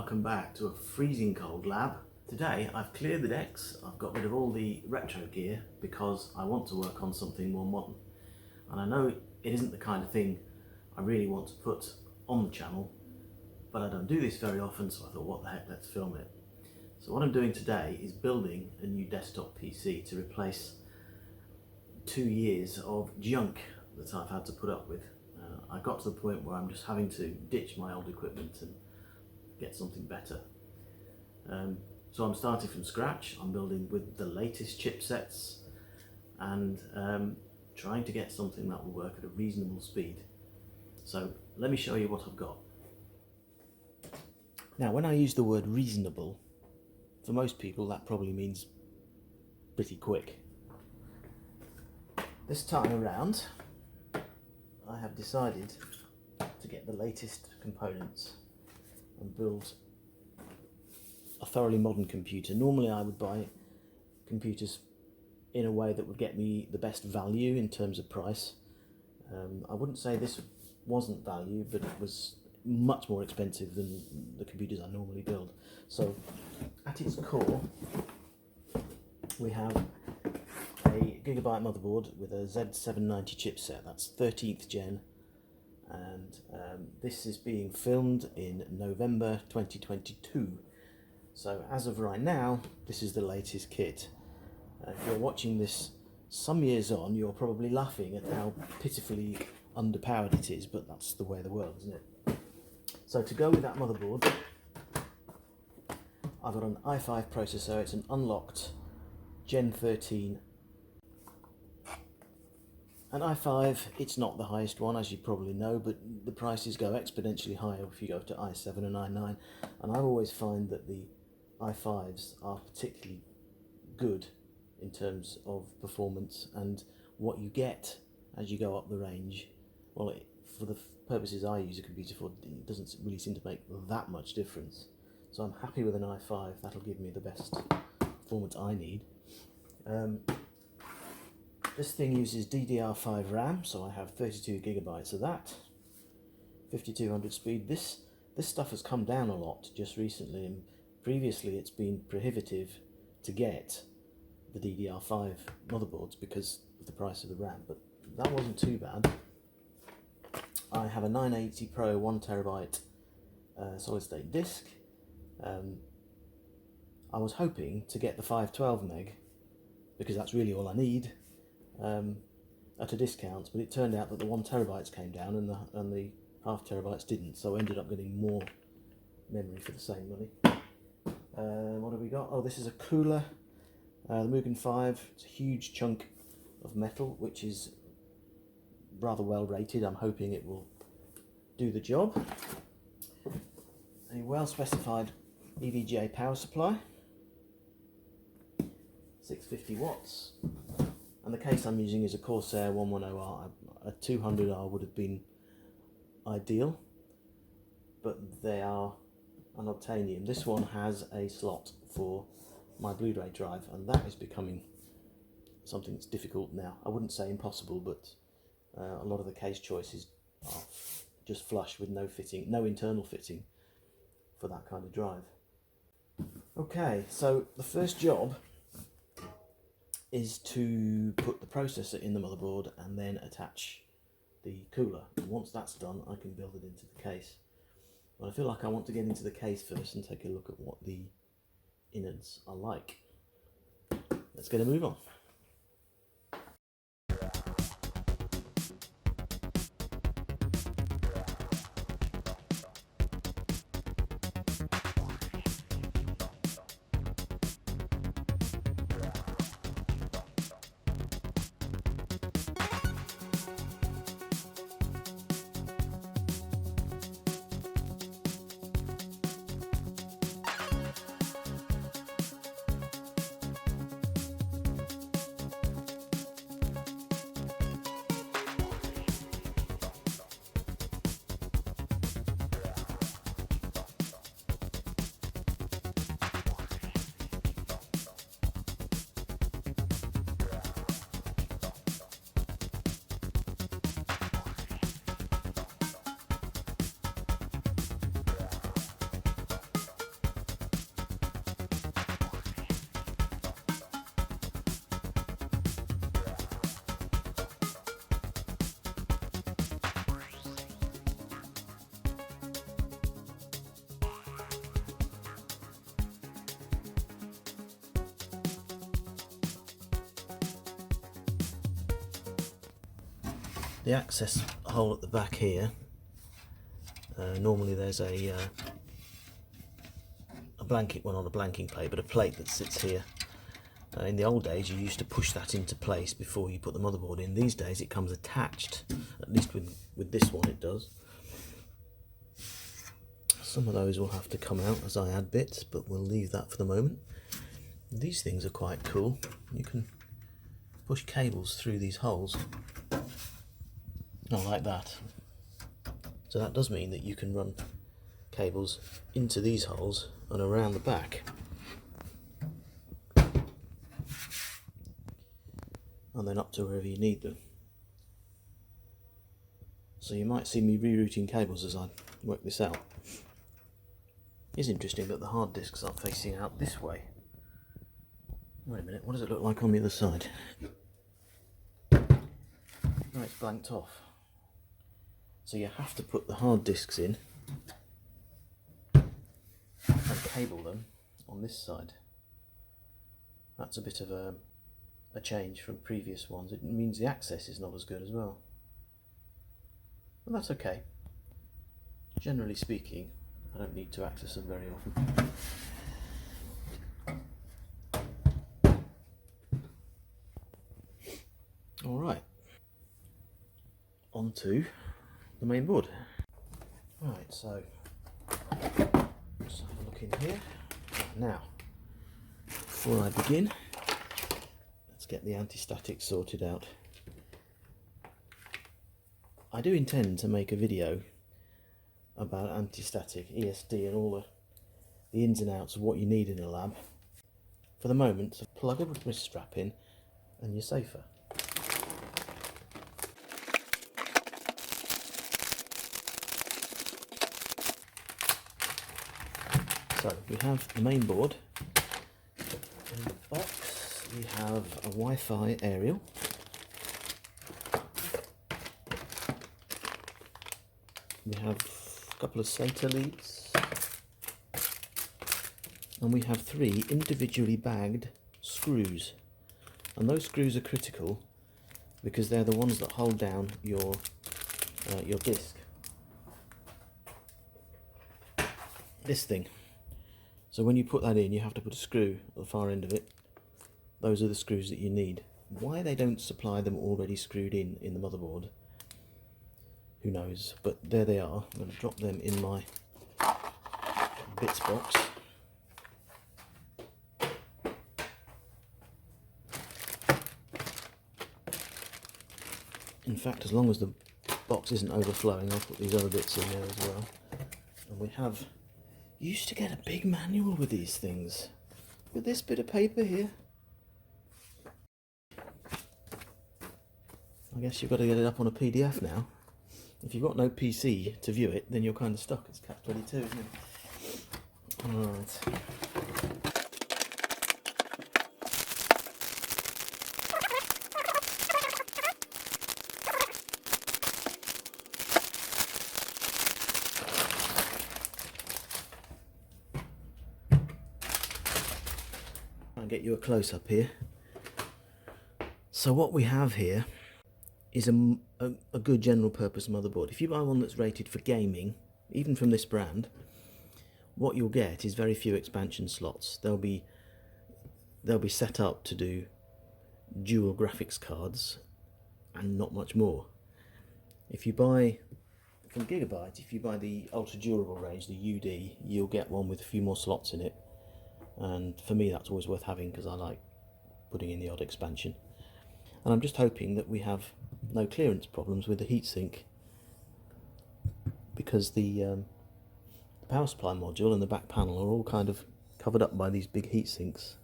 welcome back to a freezing cold lab. Today I've cleared the decks, I've got rid of all the retro gear because I want to work on something more modern. And I know it isn't the kind of thing I really want to put on the channel, but I don't do this very often, so I thought, what the heck, let's film it. So what I'm doing today is building a new desktop PC to replace 2 years of junk that I've had to put up with. I got to the point where I'm just having to ditch my old equipment and get something better. So I'm starting from scratch. I'm building with the latest chipsets and trying to get something that will work at a reasonable speed. So let me show you what I've got. Now, when I use the word reasonable, for most people that probably means pretty quick. This time around, I have decided to get the latest components and build a thoroughly modern computer. Normally I would buy computers in a way that would get me the best value in terms of price. I wouldn't say this wasn't value, but it was much more expensive than the computers I normally build. So at its core we have a Gigabyte motherboard with a Z790 chipset. That's 13th gen, and this is being filmed in November 2022. So as of right now, this is the latest kit. If you're watching this some years on, you're probably laughing at how pitifully underpowered it is, but that's the way of the world, isn't it? So to go with that motherboard, I've got an i5 processor. It's an unlocked Gen 13. An i5, it's not the highest one, as you probably know, but the prices go exponentially higher if you go to i7 and i9, and I always find that the i5s are particularly good in terms of performance, and what you get as you go up the range, well, for the purposes I use a computer for, it doesn't really seem to make that much difference. So I'm happy with an i5. That'll give me the best performance I need. This thing uses DDR5 RAM, so I have 32 gigabytes of that, 5200 speed. This stuff has come down a lot just recently, and previously it's been prohibitive to get the DDR5 motherboards because of the price of the RAM, but that wasn't too bad. I have a 980 Pro 1TB solid state disk. I was hoping to get the 512 meg because that's really all I need at a discount, but it turned out that the 1TB came down and the half terabytes didn't, so I ended up getting more memory for the same money. What have we got? Oh, this is a cooler, the Mugen 5. It's a huge chunk of metal which is rather well rated. I'm hoping it will do the job. A well specified EVGA power supply, 650 watts. And the case I'm using is a Corsair 110R. A 200R would have been ideal, but they are unobtainium. This one has a slot for my Bluray drive, and that is becoming something that's difficult now. I wouldn't say impossible, but a lot of the case choices are just flush with no fitting, no internal fitting for that kind of drive. Okay, so the first job is to put the processor in the motherboard and then attach the cooler. And once that's done, I can build it into the case. But I feel like I want to get into the case first and take a look at what the innards are like. Let's get a move on. the access hole at the back here, normally there's a blanket, well not a blanking plate, but a plate that sits here. In the old days you used to push that into place before you put the motherboard in. These days it comes attached, at least with this one it does. Some of those will have to come out as I add bits, but we'll leave that for the moment. These things are quite cool. You can push cables through these holes, not like that. So that does mean that you can run cables into these holes and around the back, and then up to wherever you need them. So you might see me rerouting cables as I work this out. It's interesting that the hard disks are facing out this way. Wait a minute, what does it look like on the other side? Oh, it's blanked off. So you have to put the hard disks in and cable them on this side. That's a bit of a change from previous ones. It means the access is not as good as well. But that's okay. Generally speaking, I don't need to access them very often. Alright, on to the main board. Right, so let's have a look in here. Now, before I begin, let's get the anti-static sorted out. I do intend to make a video about anti-static, ESD and all the ins and outs of what you need in a lab. For the moment, plug a wrist strap in and you're safer. So we have the main board. In the box we have a Wi-Fi aerial. We have a couple of SATA leads. And we have 3 individually bagged screws. And those screws are critical because they're the ones that hold down your disc. This thing. So when you put that in, you have to put a screw at the far end of it. Those are the screws that you need. Why they don't supply them already screwed in the motherboard, who knows, but there they are. I'm going to drop them in my bits box. In fact, as long as the box isn't overflowing, I'll put these other bits in there as well. And we have... You used to get a big manual with these things. With this bit of paper here. I guess you've got to get it up on a PDF now. If you've got no PC to view it, then you're kind of stuck. It's Cap22, isn't it? Alright. I'll get you a close-up here. So what we have here is a good general purpose motherboard. If you buy one that's rated for gaming, even from this brand, what you'll get is very few expansion slots. They'll be set up to do dual graphics cards and not much more. If you buy from Gigabyte, if you buy the ultra durable range, the UD, you'll get one with a few more slots in it, and for me that's always worth having because I like putting in the odd expansion. And I'm just hoping that we have no clearance problems with the heatsink, because the power supply module and the back panel are all kind of covered up by these big heatsinks.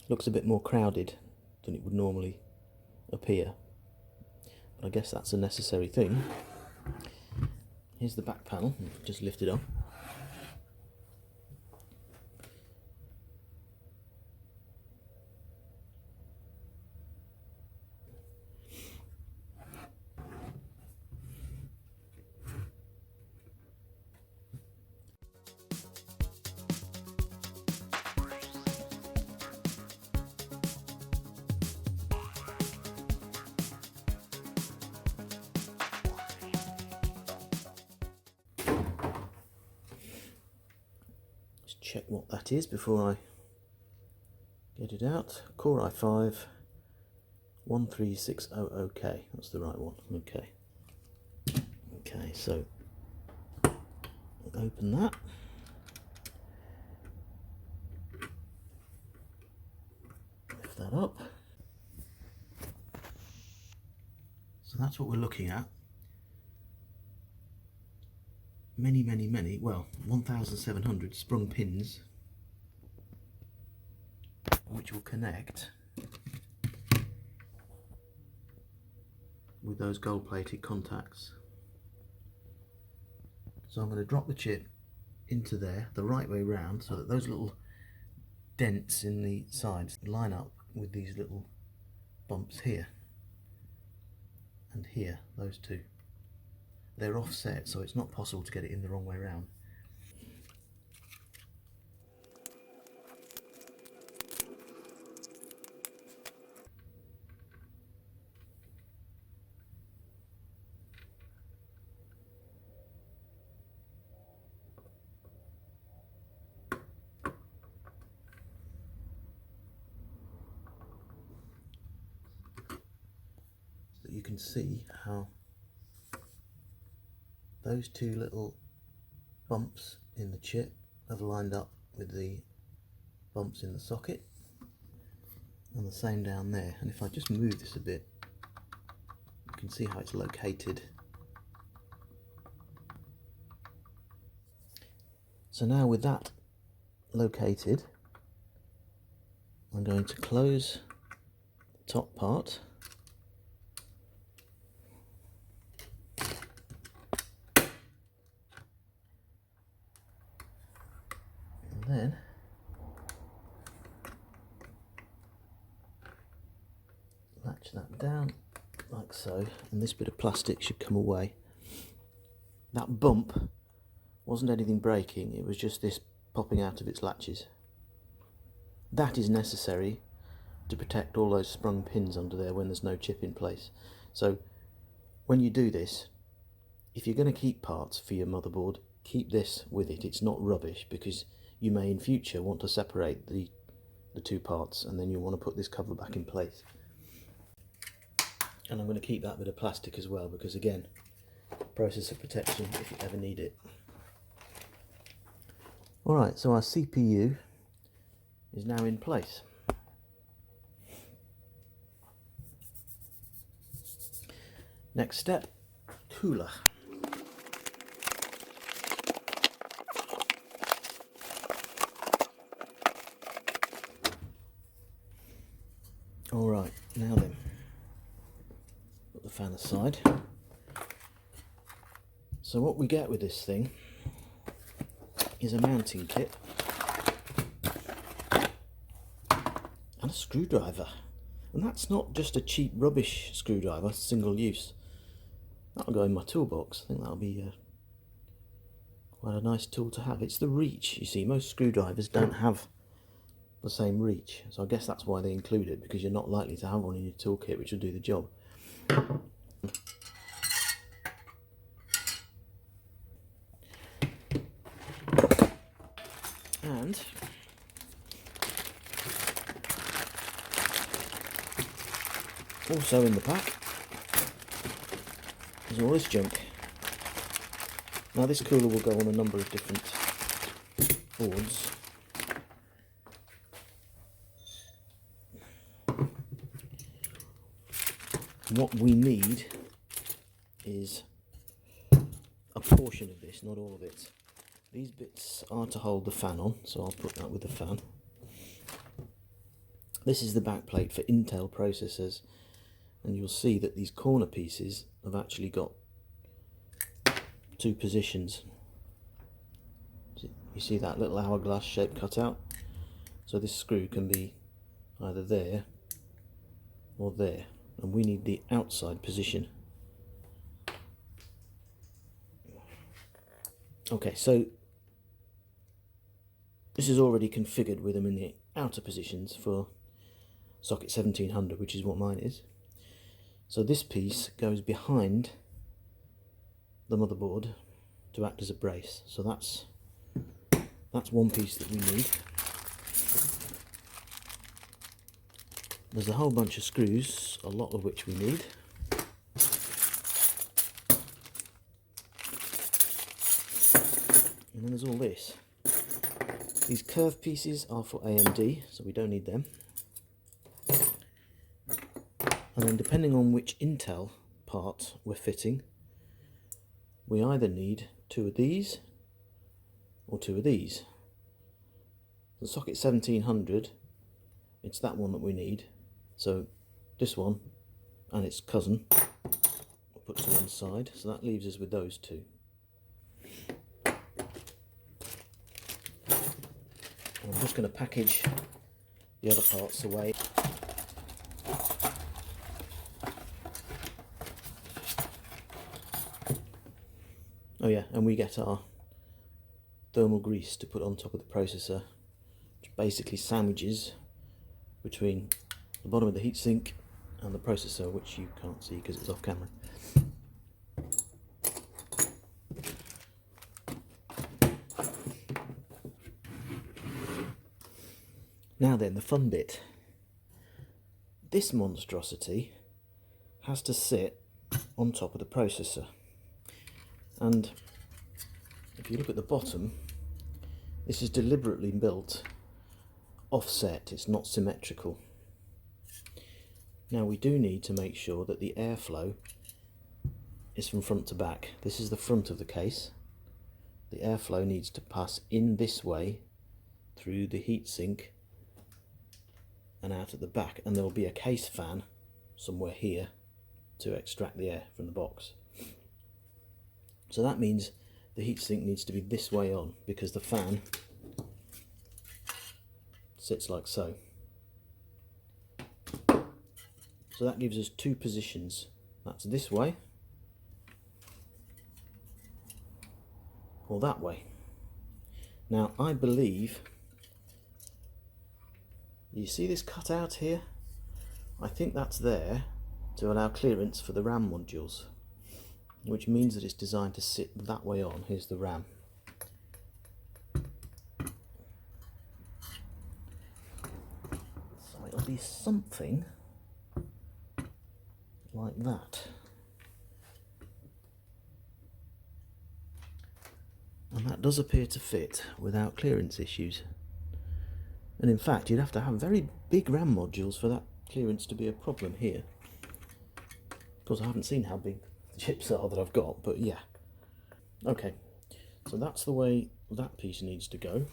Looks a bit more crowded than it would normally appear, but I guess that's a necessary thing. Here's the back panel, just lift it up. check what that is before I get it out. Core i5 13600K, that's the right one. Okay, so open that. Lift that up. So that's what we're looking at. Many, well, 1,700 sprung pins, which will connect with those gold-plated contacts. So I'm going to drop the chip into there the right way round so that those little dents in the sides line up with these little bumps here and here, those two. They're offset, so it's not possible to get it in the wrong way round. So that you can see how those two little bumps in the chip have lined up with the bumps in the socket, and the same down there. And if I just move this a bit, you can see how it's located. So now with that located, I'm going to close the top part. And then latch that down like so, and this bit of plastic should come away. That bump wasn't anything breaking, it was just this popping out of its latches. That is necessary to protect all those sprung pins under there when there's no chip in place. So when you do this, if you're going to keep parts for your motherboard, keep this with it. It's not rubbish, because you may in future want to separate the two parts, and then you want to put this cover back in place. And I'm going to keep that bit of plastic as well, because again, process of protection if you ever need it. Alright, so our CPU is now in place. Next step, cooler. Alright, now then, put the fan aside. So what we get with this thing is a mounting kit and a screwdriver. And that's not just a cheap rubbish screwdriver, single use. That'll go in my toolbox. I think that'll be quite a nice tool to have. It's the reach, you see. Most screwdrivers don't have the same reach, so I guess that's why they include it, because you're not likely to have one in your toolkit which will do the job. And also in the pack is all this junk. Now this cooler will go on a number of different boards. What we need is a portion of this, not all of it. These bits are to hold the fan on, so I'll put that with the fan. This is the backplate for Intel processors, and you'll see that these corner pieces have actually got two positions. You see that little hourglass shape cut out? So this screw can be either there or there, and we need the outside position. Okay, so this is already configured with them in the outer positions for socket 1700, which is what mine is. So this piece goes behind the motherboard to act as a brace. So that's That's one piece that we need. There's a whole bunch of screws, a lot of which we need. And then there's all this. These curved pieces are for AMD, so we don't need them. And then depending on which Intel part we're fitting, we either need 2 of these or 2 of these. The socket 1700, it's that one that we need. So this one and its cousin we'll put to one side, so that leaves us with those 2. I'm just going to package the other parts away. Oh yeah, and we get our thermal grease to put on top of the processor, which basically sandwiches between the bottom of the heatsink and the processor, which you can't see because it's off camera. Now then, the fun bit. This monstrosity has to sit on top of the processor. And if you look at the bottom, this is deliberately built offset, it's not symmetrical. Now we do need to make sure that the airflow is from front to back. This is the front of the case. The airflow needs to pass in this way through the heatsink and out at the back, and there will be a case fan somewhere here to extract the air from the box. So that means the heatsink needs to be this way on, because the fan sits like so. So that gives us 2 positions. That's this way or that way. Now I believe, you see this cutout here? I think that's there to allow clearance for the RAM modules, which means that it's designed to sit that way on. Here's the RAM. So it'll be something like that. And that does appear to fit without clearance issues. And in fact, you'd have to have very big RAM modules for that clearance to be a problem here. Of course, I haven't seen how big the chips are that I've got, but yeah. Okay, so that's the way that piece needs to go.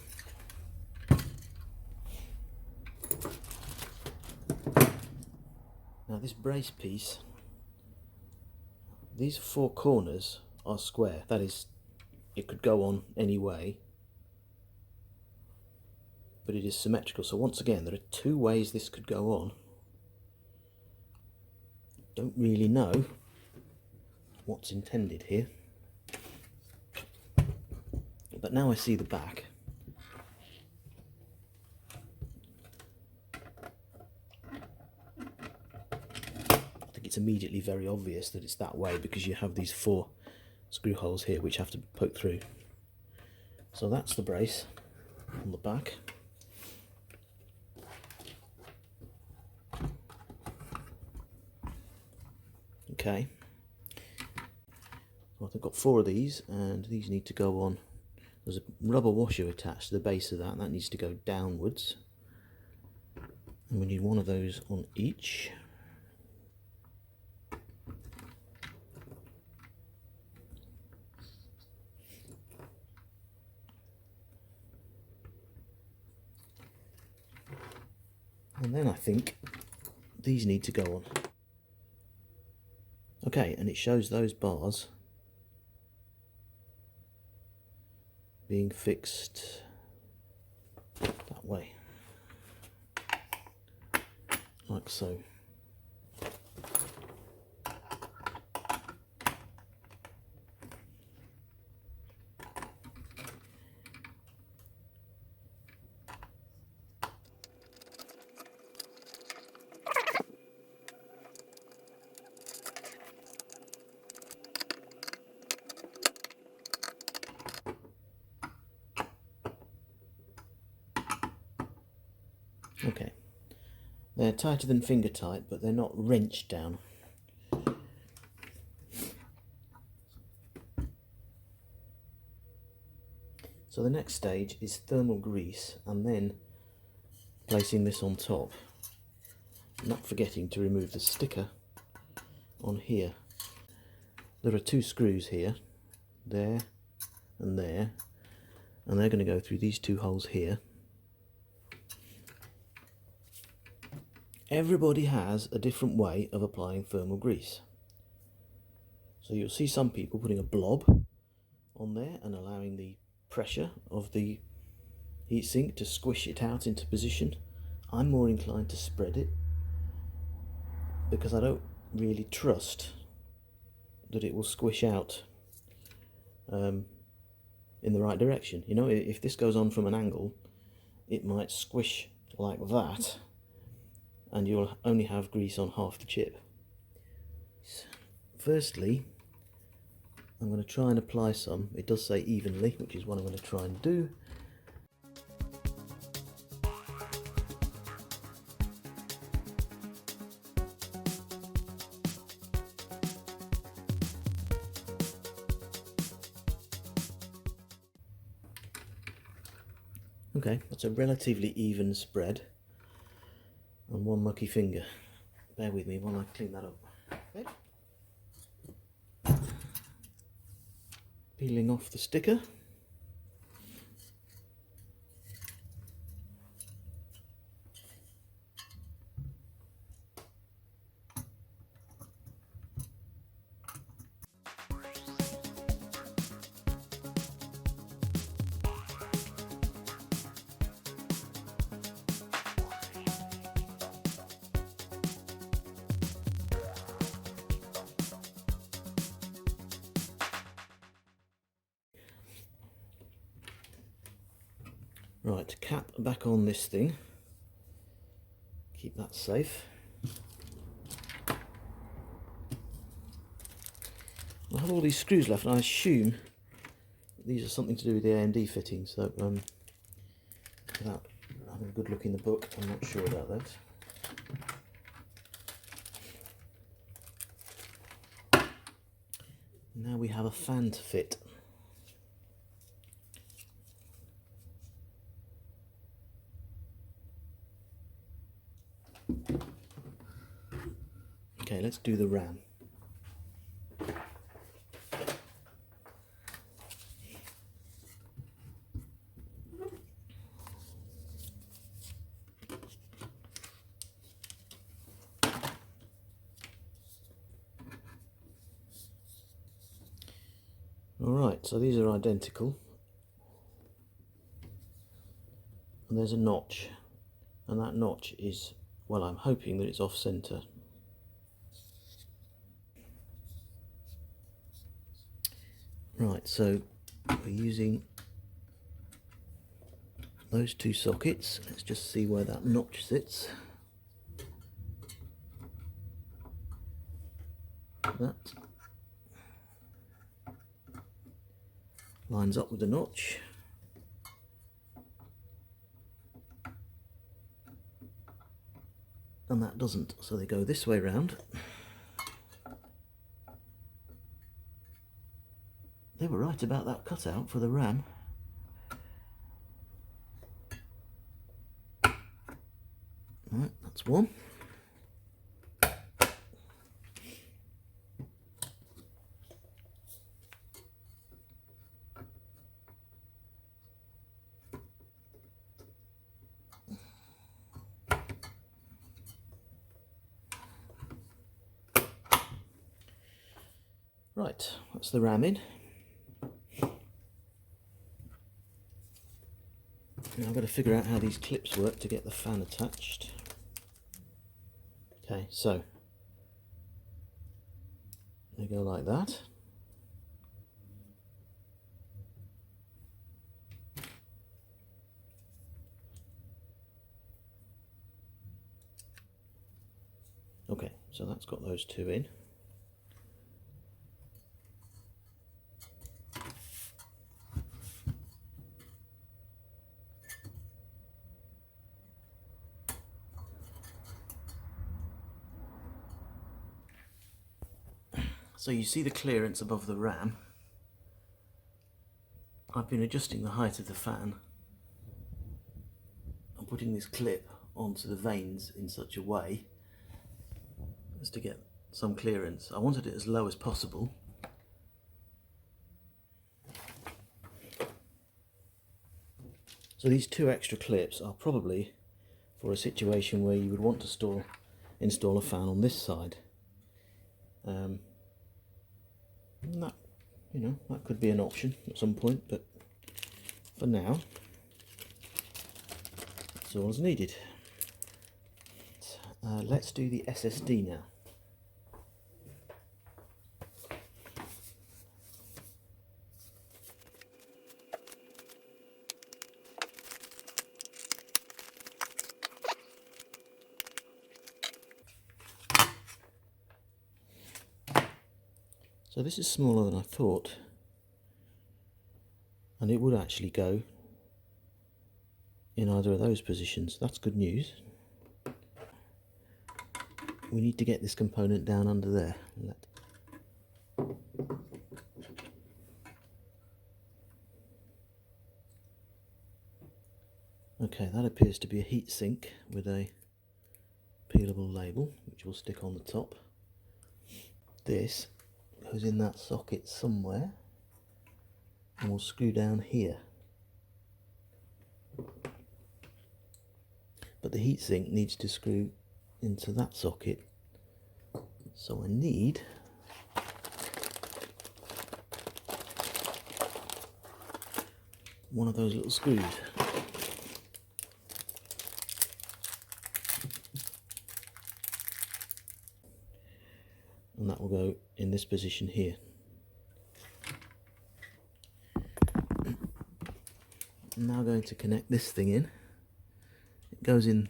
Now this brace piece, these 4 corners are square. That is, it could go on any way, but it is symmetrical. So once again, there are 2 ways this could go on. Don't really know what's intended here, but now I see the back. I think it's immediately very obvious that it's that way, because you have these 4 screw holes here which have to poke through. So that's the brace on the back. Okay, well, I've got 4 of these, and these need to go on. There's a rubber washer attached to the base of that, and that needs to go downwards. And we need 1 of those on each. And then I think these need to go on. Okay, and it shows those bars being fixed that way, like so. Okay, they're tighter than finger tight, but they're not wrenched down. So the next stage is thermal grease and then placing this on top, not forgetting to remove the sticker on here. There are 2 screws here, there, and they're going to go through these 2 holes here. Everybody has a different way of applying thermal grease. So you'll see some people putting a blob on there and allowing the pressure of the heatsink to squish it out into position. I'm more inclined to spread it because I don't really trust that it will squish out in the right direction. You know, if this goes on from an angle, it might squish like that and you'll only have grease on half the chip. Firstly, I'm going to try and apply some. It does say evenly, which is what I'm going to try and do. Okay, that's a relatively even spread on one mucky finger. Bear with me while I clean that up. Okay. Peeling off the sticker. Right, cap back on this thing. Keep that safe. I have all these screws left and I assume these are something to do with the AMD fitting, so without having a good look in the book, I'm not sure about that. Now we have a fan to fit. Okay, let's do the RAM. Alright, so these are identical. And there's a notch. And that notch is, well, I'm hoping that it's off center. Right, so we're using those 2 sockets. Let's just see where that notch sits. That lines up with the notch. And that doesn't, so they go this way round. They were right about that cutout for the RAM. Right, that's one. Right, that's the RAM in. Now I've got to figure out how these clips work to get the fan attached. Okay, so they go like that. Okay, so that's got those 2 in. So you see the clearance above the RAM. I've been adjusting the height of the fan and putting this clip onto the vanes in such a way as to get some clearance. I wanted it as low as possible. So these two extra clips are probably for a situation where you would want to install a fan on this side. And that, you know, that could be an option at some point, but for now, that's all that's needed. Let's do the SSD now. So this is smaller than I thought, and it would actually go in either of those positions. That's good news. We need to get this component down under there. Okay, that appears to be a heatsink with a peelable label, which will stick on the top. This goes in that socket somewhere and will screw down here. But the heatsink needs to screw into that socket, so I need one of those little screws. And that will go in this position here. I'm now going to connect this thing in. It goes in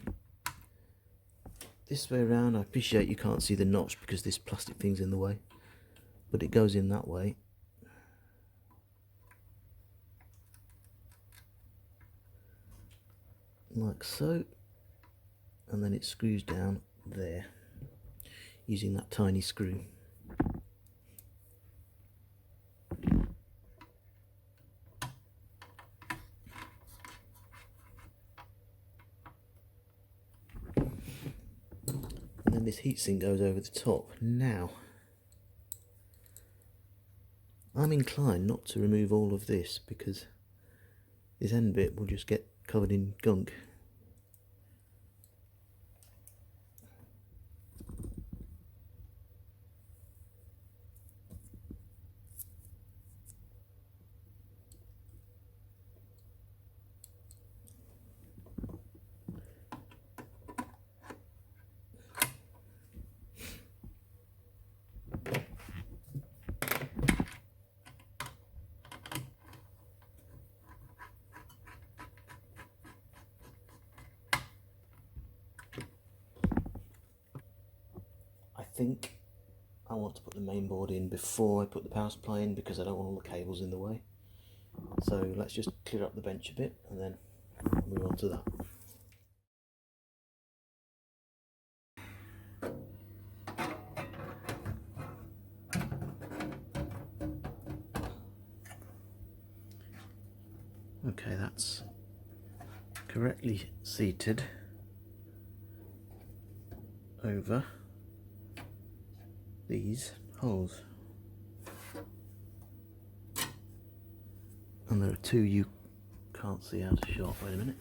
this way around. I appreciate you can't see the notch because this plastic thing's in the way, but it goes in that way. Like so, and then it screws down there using that tiny screw. And then this heatsink goes over the top. Now, I'm inclined not to remove all of this because this end bit will just get covered in gunk. I think I want to put the main board in before I put the power supply in because I don't want all the cables in the way. So let's just clear up the bench a bit and then move on to that. Okay, that's correctly seated over these holes, and there are two you can't see out of shot. Wait a minute.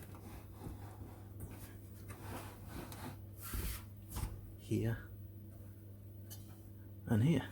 Here and here.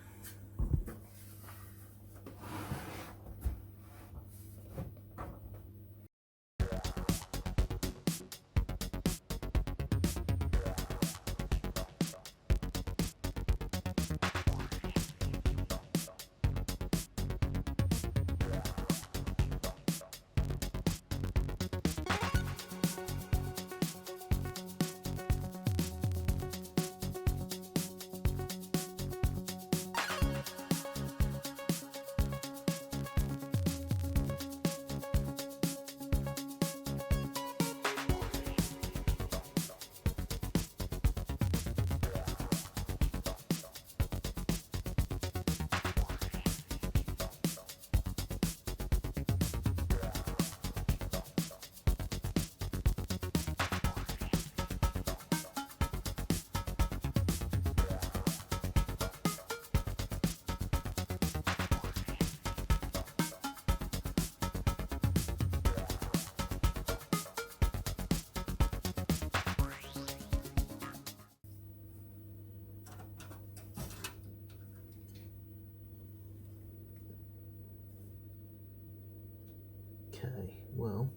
Okay, well,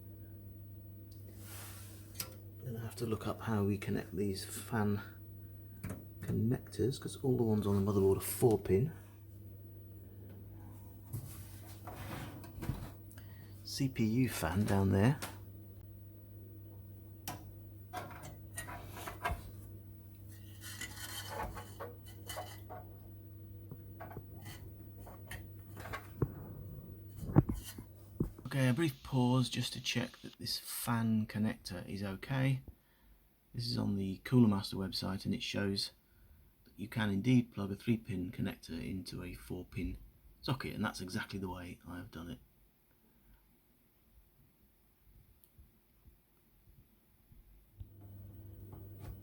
I'm going to have to look up how we connect these fan connectors, because all the ones on the motherboard are 4-pin. CPU fan down there. Okay, a brief pause just to check that this fan connector is okay. This is on the Cooler Master website, and it shows that you can indeed plug a 3-pin connector into a 4-pin socket, and that's exactly the way I have done it.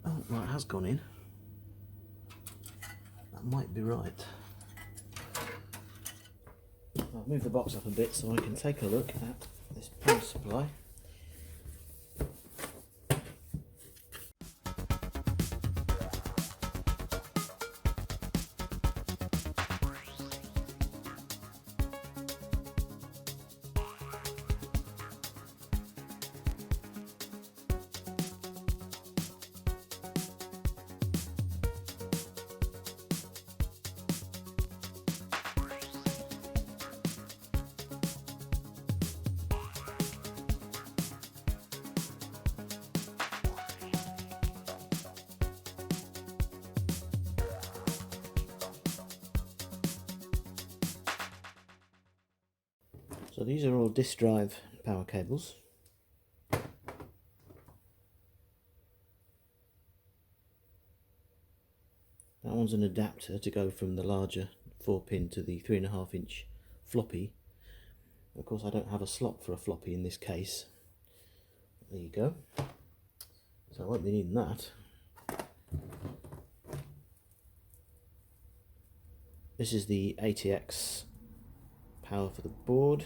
Oh, right, it has gone in. That might be right. I'll move the box up a bit so I can take a look at this power supply. So these are all disk drive power cables. That one's an adapter to go from the larger 4-pin to the 3.5-inch floppy. Of course, I don't have a slot for a floppy in this case. There you go. So I won't be needing that. This is the ATX power for the board.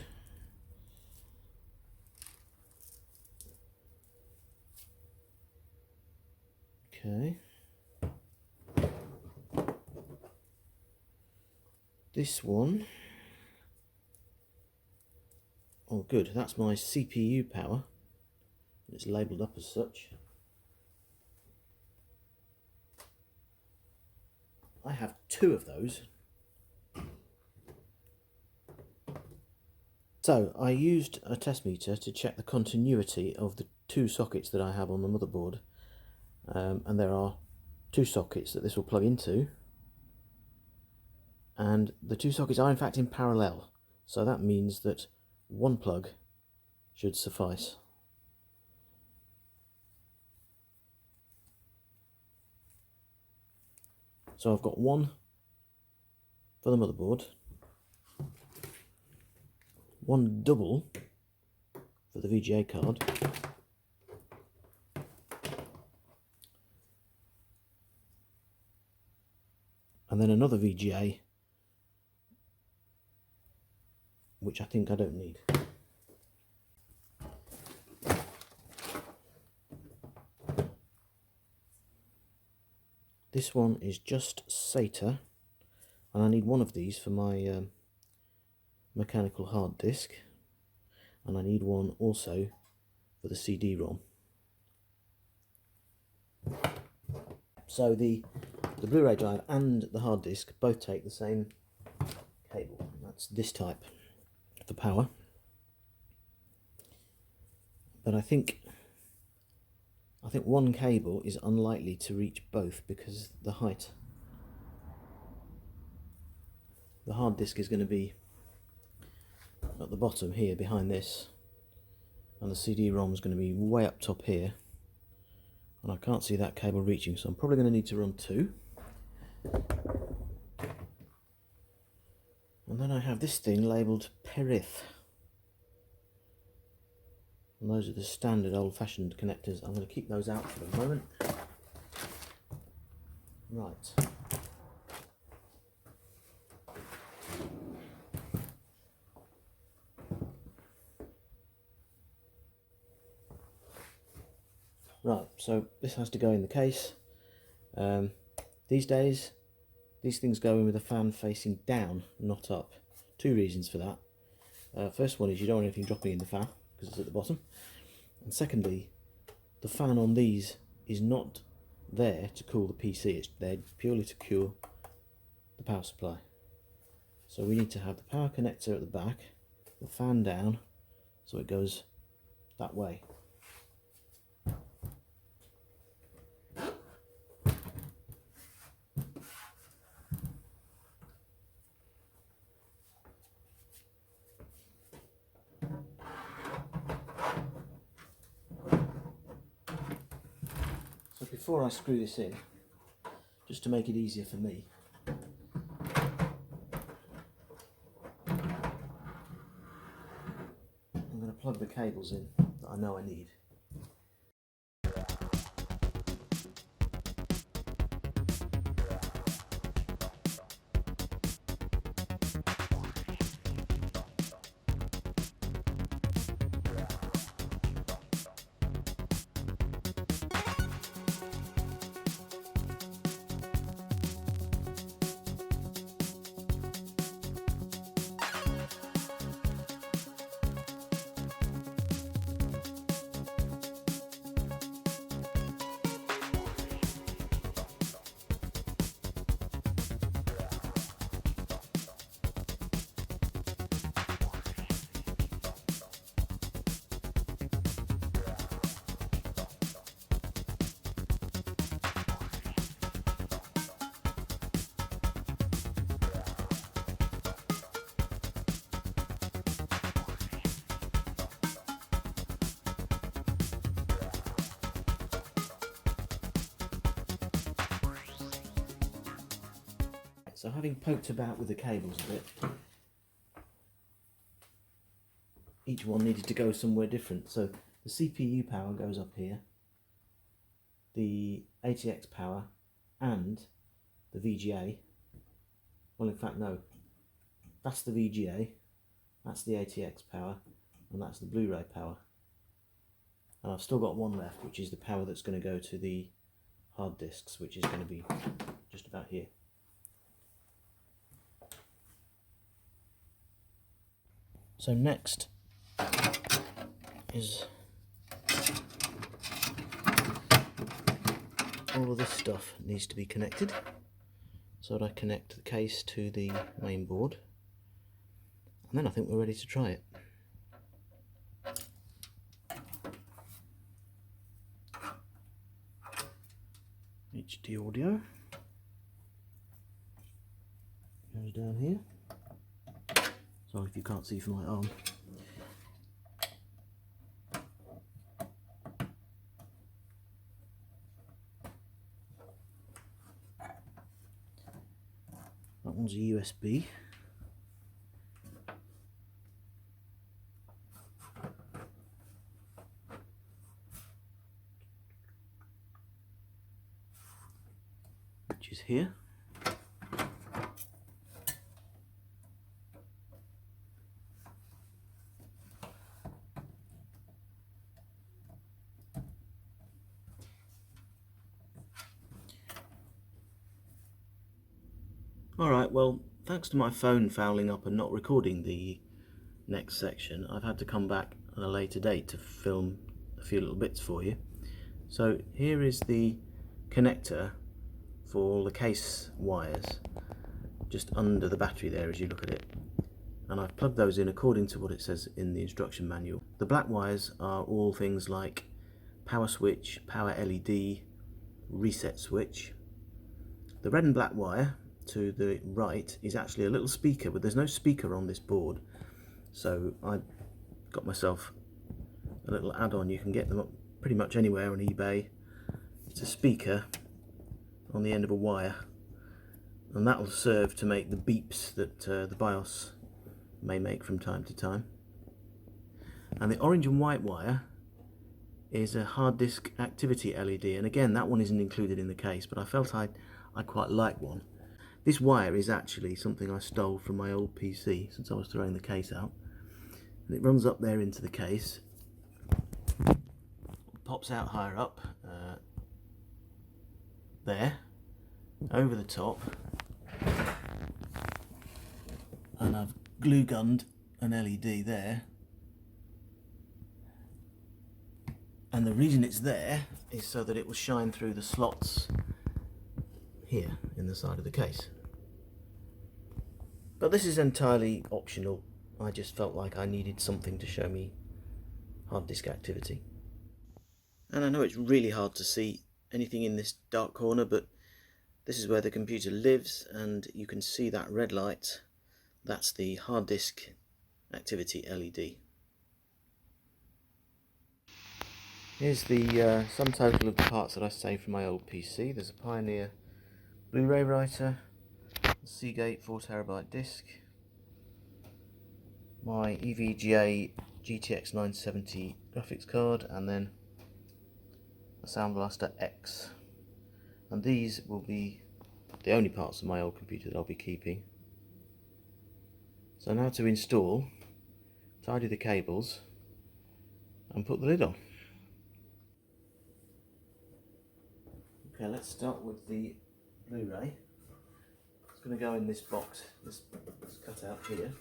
Okay. This one, oh good, that's my CPU power. It's labelled up as such. I have 2 of those. So I used a test meter to check the continuity of the 2 sockets that I have on the motherboard. And there are 2 sockets that this will plug into, and the 2 sockets are in fact in parallel, so that means that 1 plug should suffice. So I've got 1 for the motherboard, 1 double for the VGA card, and then another VGA, which I think I don't need. This one is just SATA, and I need 1 of these for my mechanical hard disk, and I need 1 also for the CD-ROM. So the Blu-ray drive and the hard disk both take the same cable. That's this type for power. But I think 1 cable is unlikely to reach both because the height. The hard disk is going to be at the bottom here behind this, and the CD-ROM is going to be way up top here, and I can't see that cable reaching, so I'm probably going to need to run 2. And then I have this thing labelled Perith, and those are the standard old-fashioned connectors. I'm going to keep those out for the moment. Right. Right, so this has to go in the case. These days, these things go in with a fan facing down, not up. 2 reasons for that. First one is you don't want anything dropping in the fan, because it's at the bottom. And secondly, the fan on these is not there to cool the PC, it's there purely to cool the power supply. So we need to have the power connector at the back, the fan down, so it goes that way. So before I screw this in, just to make it easier for me, I'm going to plug the cables in that I know I need. So having poked about with the cables a bit, each one needed to go somewhere different. So the CPU power goes up here, the ATX power and the VGA, well in fact no, that's the VGA, that's the ATX power, and that's the Blu-ray power. And I've still got one left, which is the power that's going to go to the hard disks, which is going to be just about here. So next is all of this stuff needs to be connected. So I connect the case to the main board, and then I think we're ready to try it. HD audio goes down here. Sorry if you can't see from my arm. That one's a USB. Which is here. Alright, well, thanks to my phone fouling up and not recording the next section, I've had to come back at a later date to film a few little bits for you. So here is the connector for all the case wires, just under the battery there as you look at it. And I've plugged those in according to what it says in the instruction manual. The black wires are all things like power switch, power LED, reset switch. The red and black wire to the right is actually a little speaker, but there's no speaker on this board, so I got myself a little add-on. You can get them up pretty much anywhere on eBay. It's a speaker on the end of a wire, and that will serve to make the beeps that the BIOS may make from time to time. And the orange and white wire is a hard disk activity LED, and again that one isn't included in the case, but I felt I quite like one. This wire is actually something I stole from my old PC since I was throwing the case out, and it runs up there into the case, pops out higher up there, over the top, and I've glue gunned an LED there And the reason it's there is so that it will shine through the slots here in the side of the case. But this is entirely optional. I just felt like I needed something to show me hard disk activity. And I know it's really hard to see anything in this dark corner, but this is where the computer lives, and you can see that red light. That's the hard disk activity LED. Here's the sum total of the parts that I saved from my old PC. There's a Pioneer Blu-ray writer, a Seagate 4TB disk, my EVGA GTX970 graphics card, and then a Soundblaster X. And these will be the only parts of my old computer that I'll be keeping. So now to install, tidy the cables and put the lid on. Okay, let's start with the Blu-ray. It's going to go in this box, this cutout here.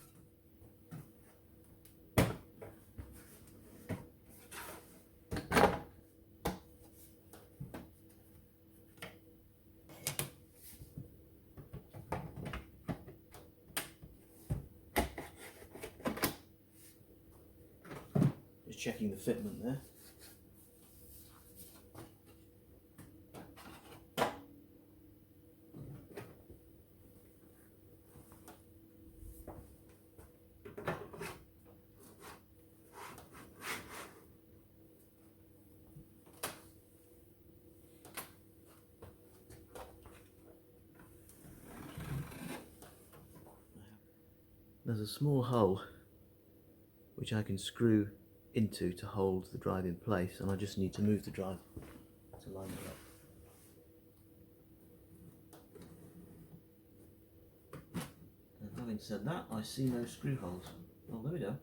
Just checking the fitment there. There's a small hole which I can screw into to hold the drive in place, and I just need to move the drive to line it up. And having said that, I see no screw holes. Oh, there we go.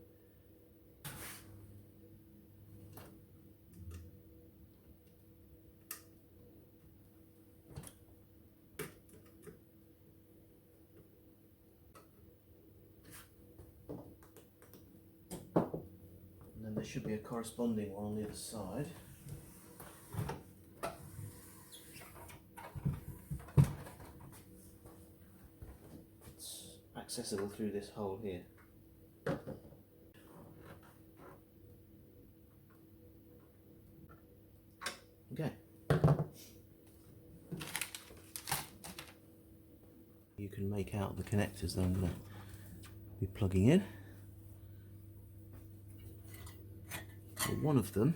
There should be a corresponding one on the other side. It's accessible through this hole here. Okay. You can make out the connectors that I'm going to be plugging in. One of them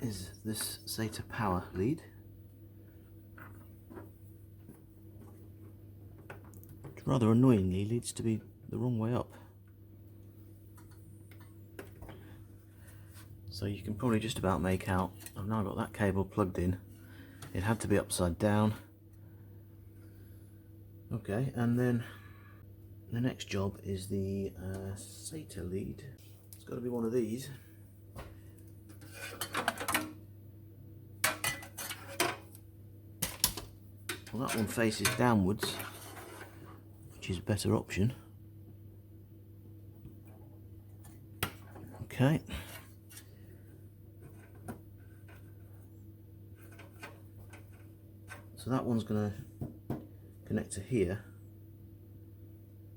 is this SATA power lead, which rather annoyingly leads to be the wrong way up. So you can probably just about make out, I've now got that cable plugged in. It had to be upside down. Okay, and then the next job is the SATA lead. It's got to be one of these. Well, that one faces downwards, which is a better option. Okay. So that one's going to connect to here.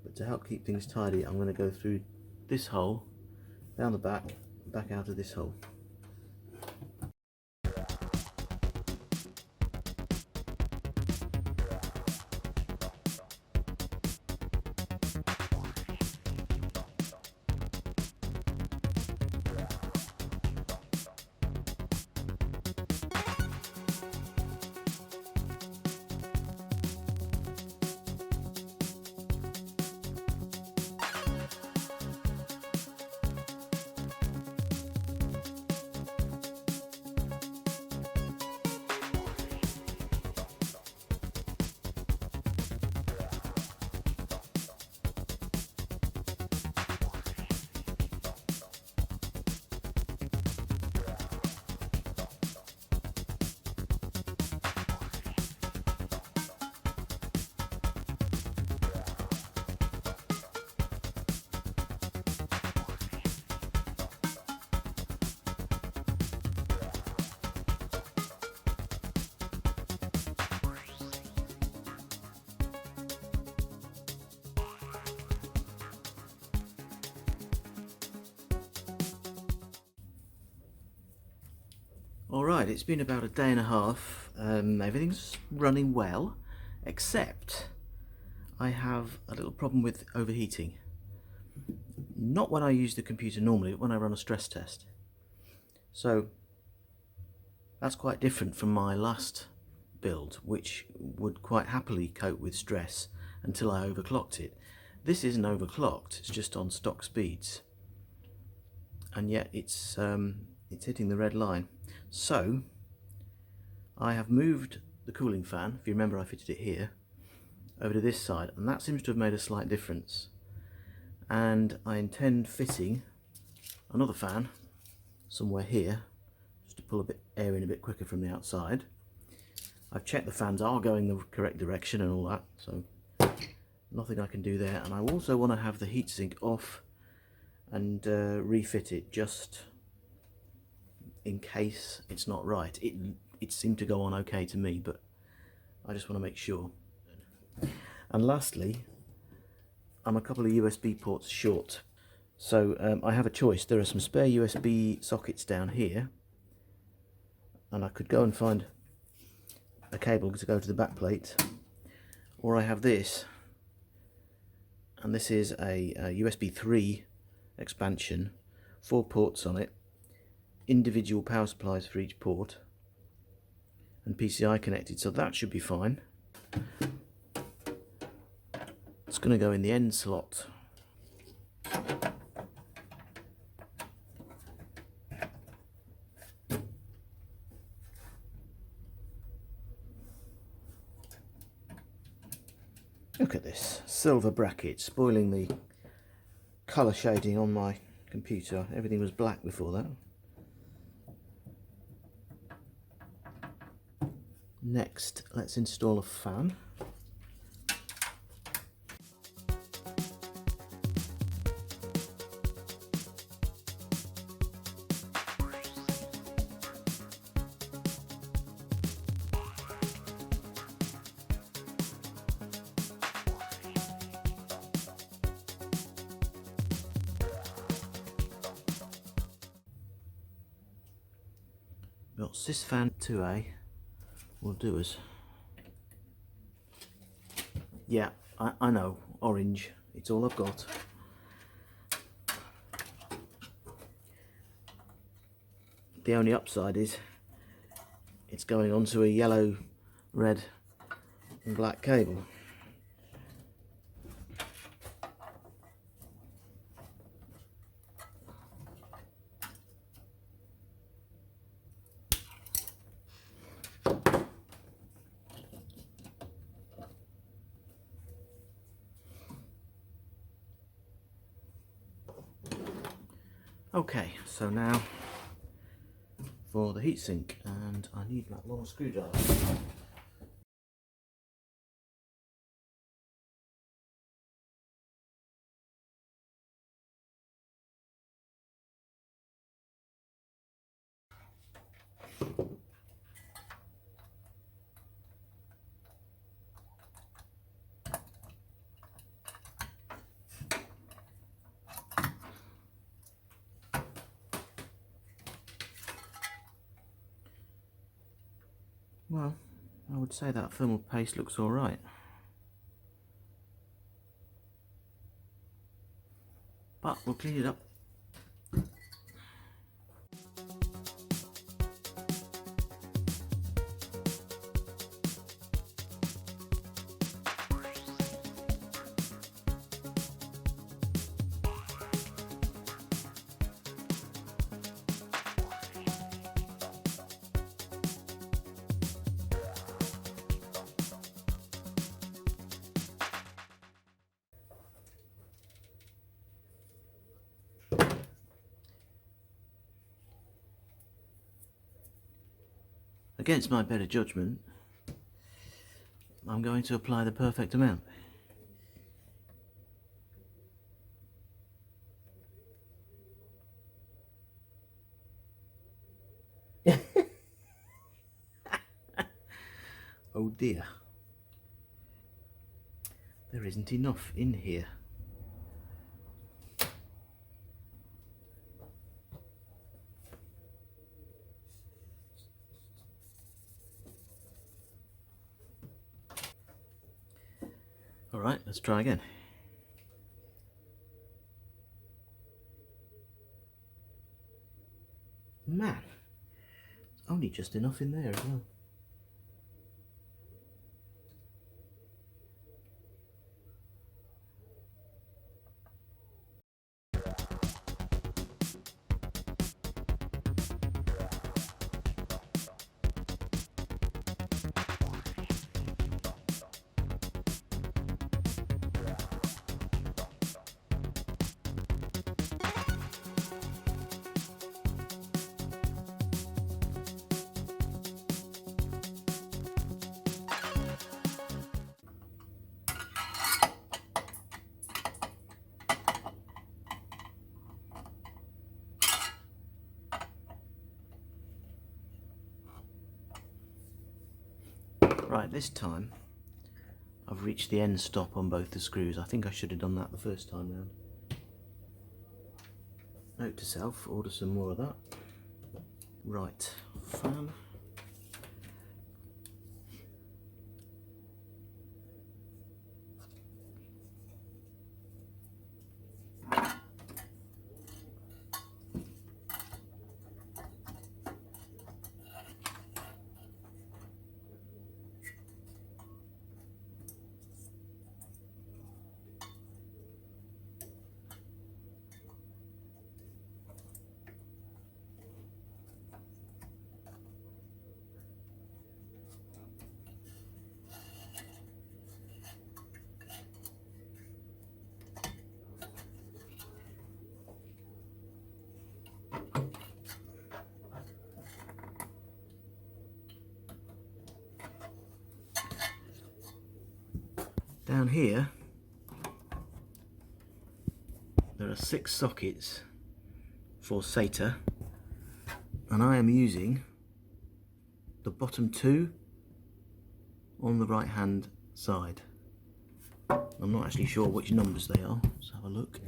But to help keep things tidy, I'm going to go through this hole, down the back out of this hole. Alright, it's been about a day and a half. Everything's running well, except I have a little problem with overheating. Not when I use the computer normally, but when I run a stress test. So that's quite different from my last build, which would quite happily cope with stress until I overclocked it. This isn't overclocked, it's just on stock speeds, and yet it's hitting the red line. So I have moved the cooling fan, if you remember I fitted it here, over to this side, and that seems to have made a slight difference. And I intend fitting another fan somewhere here, just to pull a bit air in a bit quicker from the outside. I've checked the fans are going the correct direction and all that, so nothing I can do there. And I also want to have the heatsink off and refit it, just in case it's not right. It seemed to go on okay to me, but I just want to make sure. And lastly, I'm a couple of USB ports short, so I have a choice. There are some spare USB sockets down here, and I could go and find a cable to go to the back plate, or I have this, and this is a USB 3 expansion, 4 ports on it, individual power supplies for each port, and PCI connected, so that should be fine. It's going to go in the end slot. Look at this silver bracket, spoiling the colour shading on my computer. Everything was black before that. Next, let's install a fan. Got Scythe fan 2A will do us. Yeah, I know, orange, it's all I've got. The only upside is it's going onto a yellow, red and black cable. Okay, so now for the heatsink, and I need that long screwdriver. Well, I would say that thermal paste looks alright. But we'll clean it up. Against my better judgment, I'm going to apply the perfect amount. Oh dear. There isn't enough in here. Alright, let's try again. Man, it's only just enough in there as well. Right, this time I've reached the end stop on both the screws. I think I should have done that the first time round. Note to self, order some more of that. Right, fan. Down here there are 6 sockets for SATA, and I am using the bottom 2 on the right hand side. I'm not actually sure which numbers they are. Let's have a look.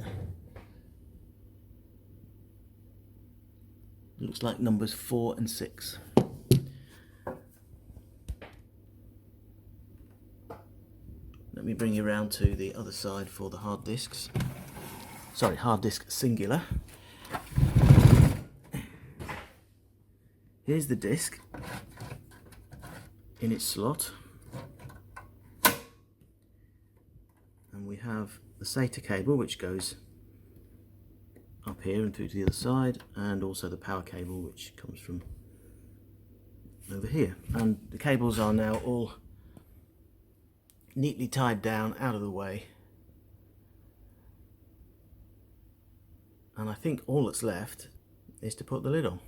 It looks like numbers 4 and 6. Let me bring you around to the other side for the hard disks. Sorry, hard disk singular. Here's the disk in its slot. And we have the SATA cable which goes up here and through to the other side, and also the power cable which comes from over here. And the cables are now all neatly tied down out of the way, and I think all that's left is to put the lid on.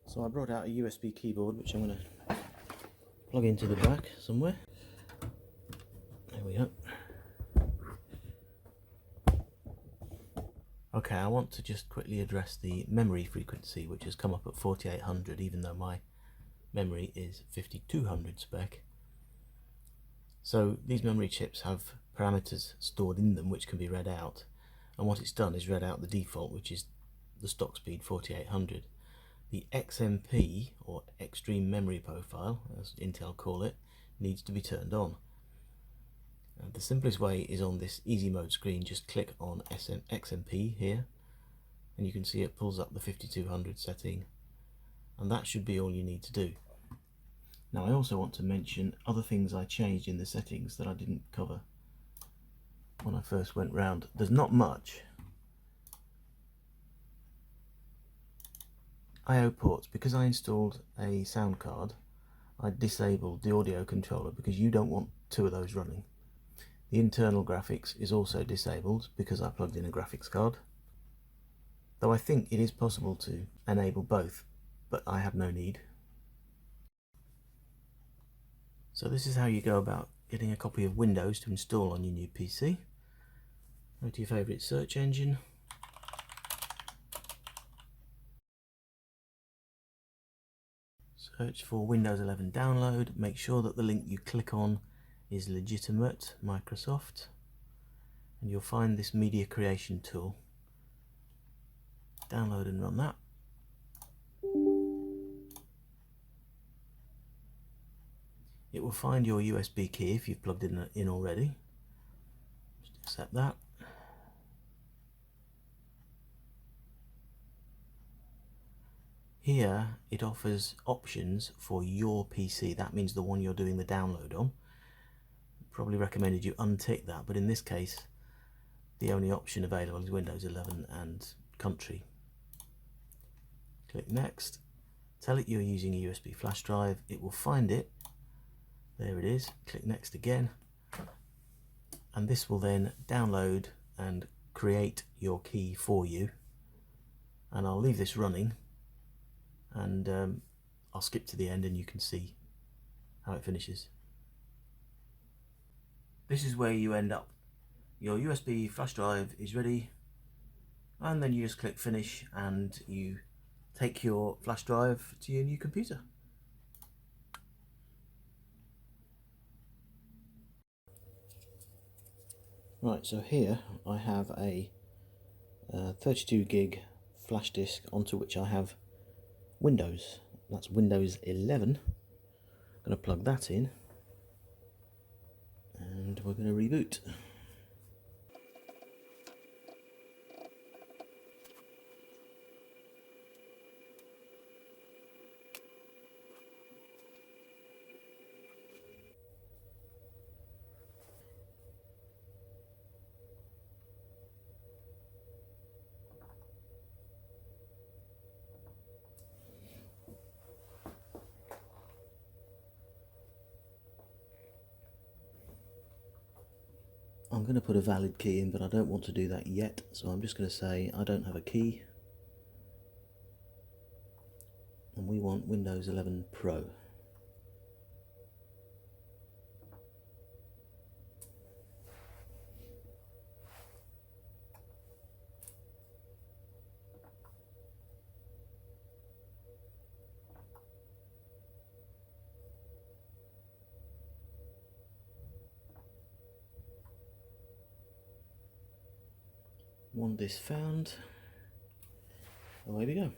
So I brought out a USB keyboard which I'm going to plug into the back somewhere. There we go. Okay, I want to just quickly address the memory frequency, which has come up at 4800 even though my memory is 5200 spec. So these memory chips have parameters stored in them which can be read out, and what it's done is read out the default, which is the stock speed 4800. The XMP, or Extreme Memory Profile, as Intel call it, needs to be turned on. The simplest way is on this easy mode screen. Just click on XMP here, and you can see it pulls up the 5200 setting, and that should be all you need to do. Now I also want to mention other things I changed in the settings that I didn't cover when I first went round. There's not much. I/O ports, because I installed a sound card, I disabled the audio controller because you don't want 2 of those running. The internal graphics is also disabled because I plugged in a graphics card, though I think it is possible to enable both, but I have no need. So this is how you go about getting a copy of Windows to install on your new PC. Go to your favourite search engine, Search for Windows 11 download. Make sure that the link you click on is legitimate, Microsoft, and you'll find this media creation tool. Download and run that. It will find your USB key if you've plugged it in already. Just accept that. Here it offers options for your PC. That means the one you're doing the download on. Probably recommended you untick that, but in this case the only option available is Windows 11 and country. Click next. Tell it you're using a USB flash drive. It will find it. There it is. Click next again, and this will then download and create your key for you. And I'll leave this running, and I'll skip to the end and you can see how it finishes. This is where you end up. Your USB flash drive is ready, and then you just click finish and you take your flash drive to your new computer. Right, so here I have a 32 gig flash disk onto which I have Windows. That's Windows 11. I'm going to plug that in and we're going to reboot. I'm going to put a valid key in, but I don't want to do that yet, so I'm just going to say I don't have a key, and we want Windows 11 Pro. One disk found. Away we go.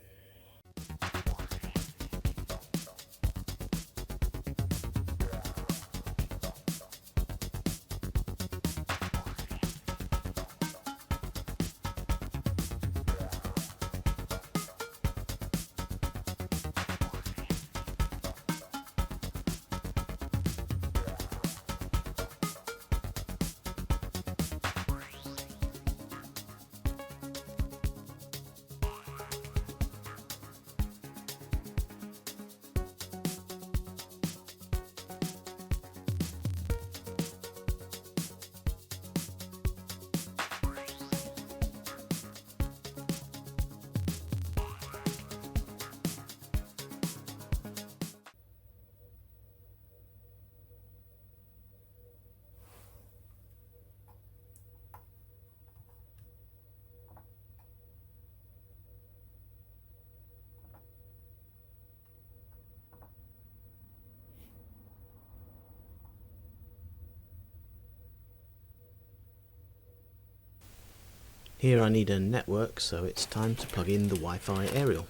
Here I need a network, so it's time to plug in the Wi-Fi aerial.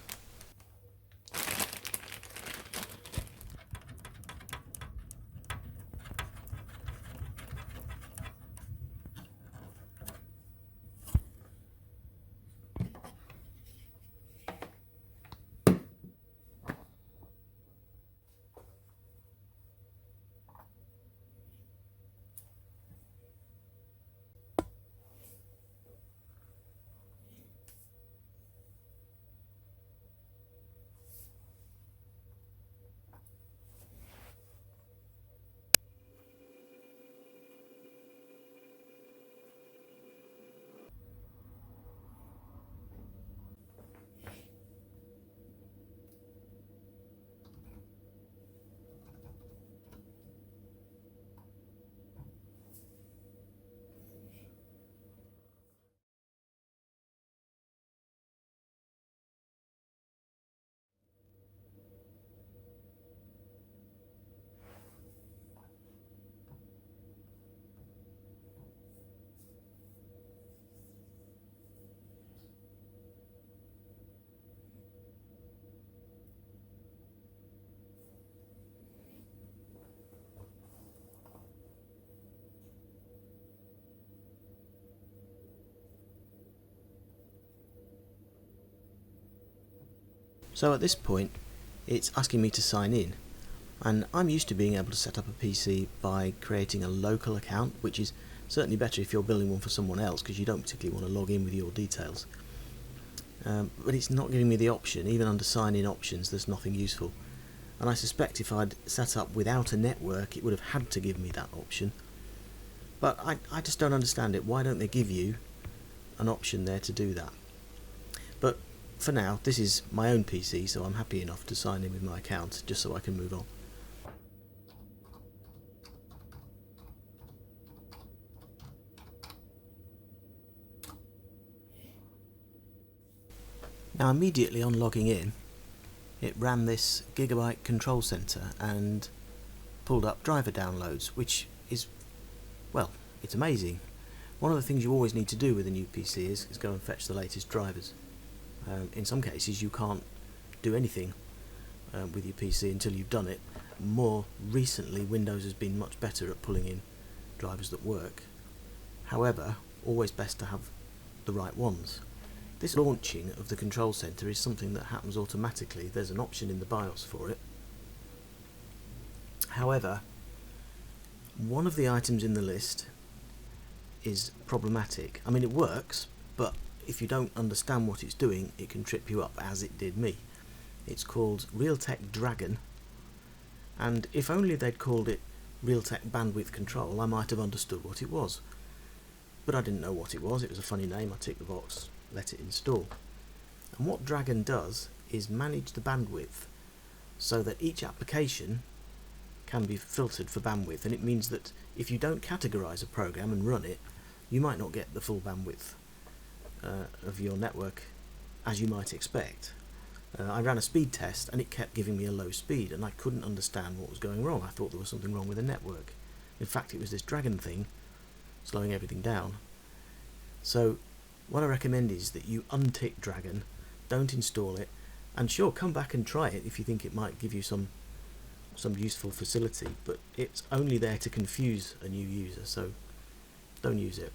So at this point it's asking me to sign in, and I'm used to being able to set up a PC by creating a local account, which is certainly better if you're building one for someone else because you don't particularly want to log in with your details. But it's not giving me the option. Even under sign in options there's nothing useful, and I suspect if I'd set up without a network it would have had to give me that option, but I just don't understand it. Why don't they give you an option there to do that? But for now this is my own PC, so I'm happy enough to sign in with my account just so I can move on. Now immediately on logging in, it ran this Gigabyte control center and pulled up driver downloads, which is, well, it's amazing. One of the things you always need to do with a new PC is go and fetch the latest drivers. In some cases you can't do anything with your PC until you've done it. More recently Windows has been much better at pulling in drivers that work. However, always best to have the right ones. This launching of the control center is something that happens automatically. There's an option in the BIOS for it. However, one of the items in the list is problematic. I mean, it works, but if you don't understand what it's doing, it can trip you up, as it did me. It's called Realtek Dragon, and if only they'd called it Realtek Bandwidth Control, I might have understood what it was. But I didn't know what it was. It was a funny name. I ticked the box, let it install. And what Dragon does is manage the bandwidth so that each application can be filtered for bandwidth, and it means that if you don't categorize a program and run it, you might not get the full bandwidth of your network as you might expect. I ran a speed test and it kept giving me a low speed, and I couldn't understand what was going wrong. I thought there was something wrong with the network. In fact, it was this Dragon thing slowing everything down. So what I recommend is that you untick Dragon, don't install it, and sure, come back and try it if you think it might give you some useful facility, but it's only there to confuse a new user, so don't use it.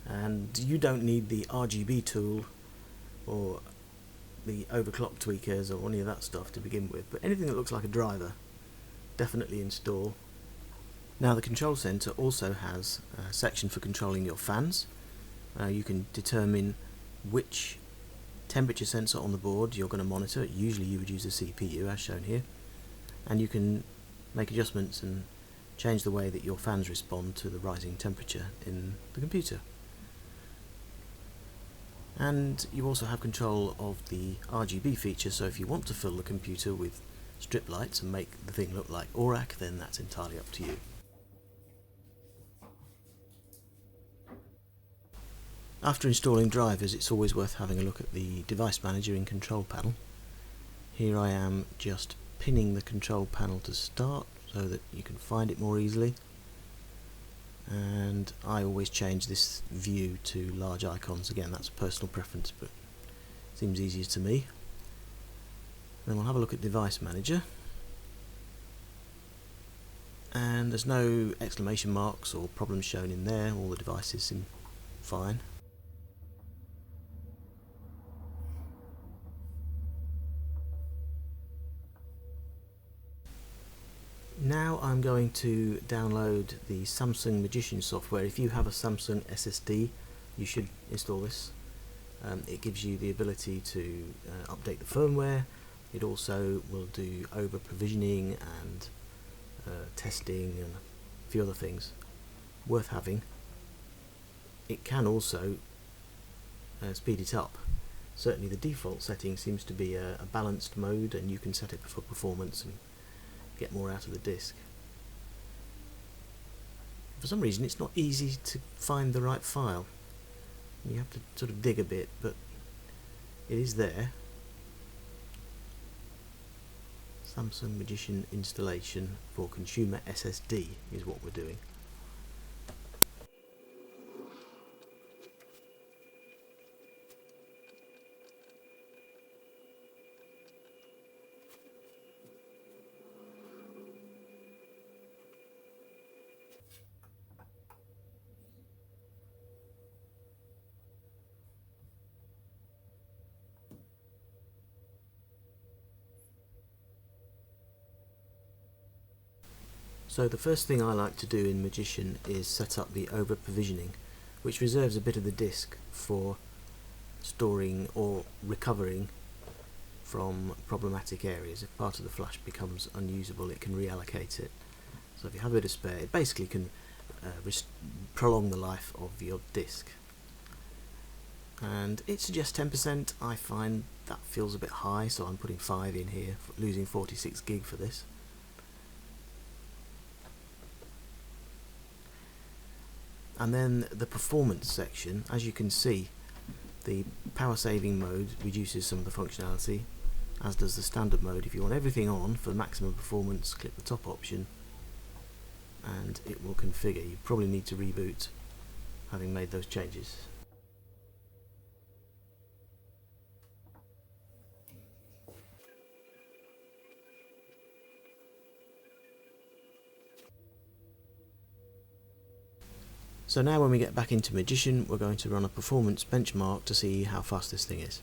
And you don't need the RGB tool or the overclock tweakers or any of that stuff to begin with, but anything that looks like a driver, definitely install. Now the control center also has a section for controlling your fans. You can determine which temperature sensor on the board you're going to monitor. Usually you would use a CPU as shown here, and you can make adjustments and change the way that your fans respond to the rising temperature in the computer. And you also have control of the RGB feature, so if you want to fill the computer with strip lights and make the thing look like ORAC, then that's entirely up to you. After installing drivers, it's always worth having a look at the device manager in control panel. Here I am just pinning the control panel to start so that you can find it more easily, and I always change this view to large icons. Again, that's personal preference, but it seems easier to me. Then we'll have a look at device manager, and there's no exclamation marks or problems shown in there. All the devices seem fine. Now I'm going to download the Samsung Magician software. If you have a Samsung SSD, you should install this. It gives you the ability to update the firmware. It also will do over provisioning and testing and a few other things worth having. It can also speed it up. Certainly the default setting seems to be a balanced mode, and you can set it for performance and get more out of the disk. For some reason it's not easy to find the right file. You have to sort of dig a bit, but it is there. Samsung Magician installation for consumer SSD is what we're doing. So the first thing I like to do in Magician is set up the over provisioning, which reserves a bit of the disk for storing or recovering from problematic areas. If part of the flash becomes unusable, it can reallocate it. So if you have a bit of spare, it basically can prolong the life of your disk. And it suggests 10%. I find that feels a bit high, so I'm putting 5 in here, losing 46 gig for this. And then the performance section, as you can see, the power saving mode reduces some of the functionality, as does the standard mode. If you want everything on for maximum performance, click the top option and it will configure. You probably need to reboot having made those changes. So now when we get back into Magician, we're going to run a performance benchmark to see how fast this thing is.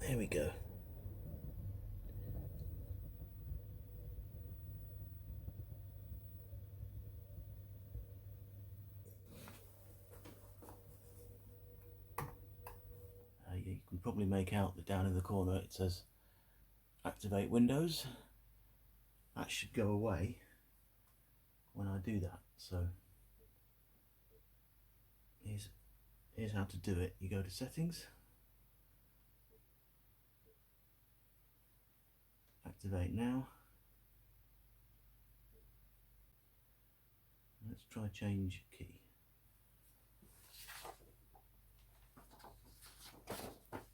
There we go. You can probably make out that down in the corner it says activate Windows. That should go away when I do that. So here's how to do it. You go to settings, activate now. Let's try change key.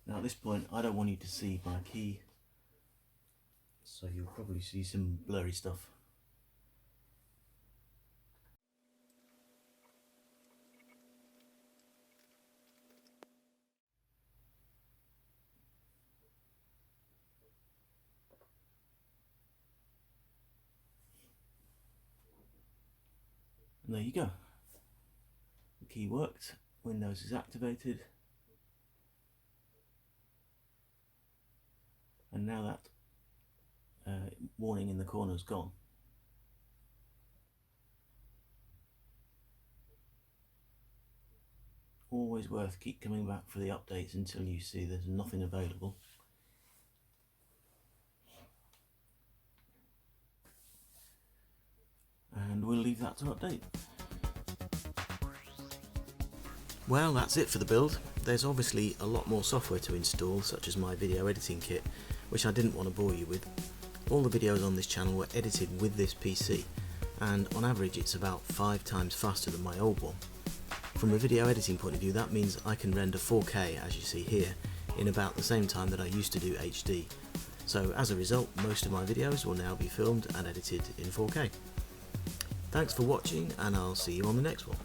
Now at this point I don't want you to see my key, so you'll probably see some blurry stuff. And there you go. The key worked, Windows is activated. And now that warning in the corner is gone. Always worth keep coming back for the updates until you see there's nothing available. And we'll leave that to update. Well, that's it for the build. There's obviously a lot more software to install, such as my video editing kit, which I didn't want to bore you with. All the videos on this channel were edited with this PC, and on average it's about 5 times faster than my old one. From a video editing point of view, that means I can render 4K, as you see here, in about the same time that I used to do HD. So as a result, most of my videos will now be filmed and edited in 4K. Thanks for watching, and I'll see you on the next one.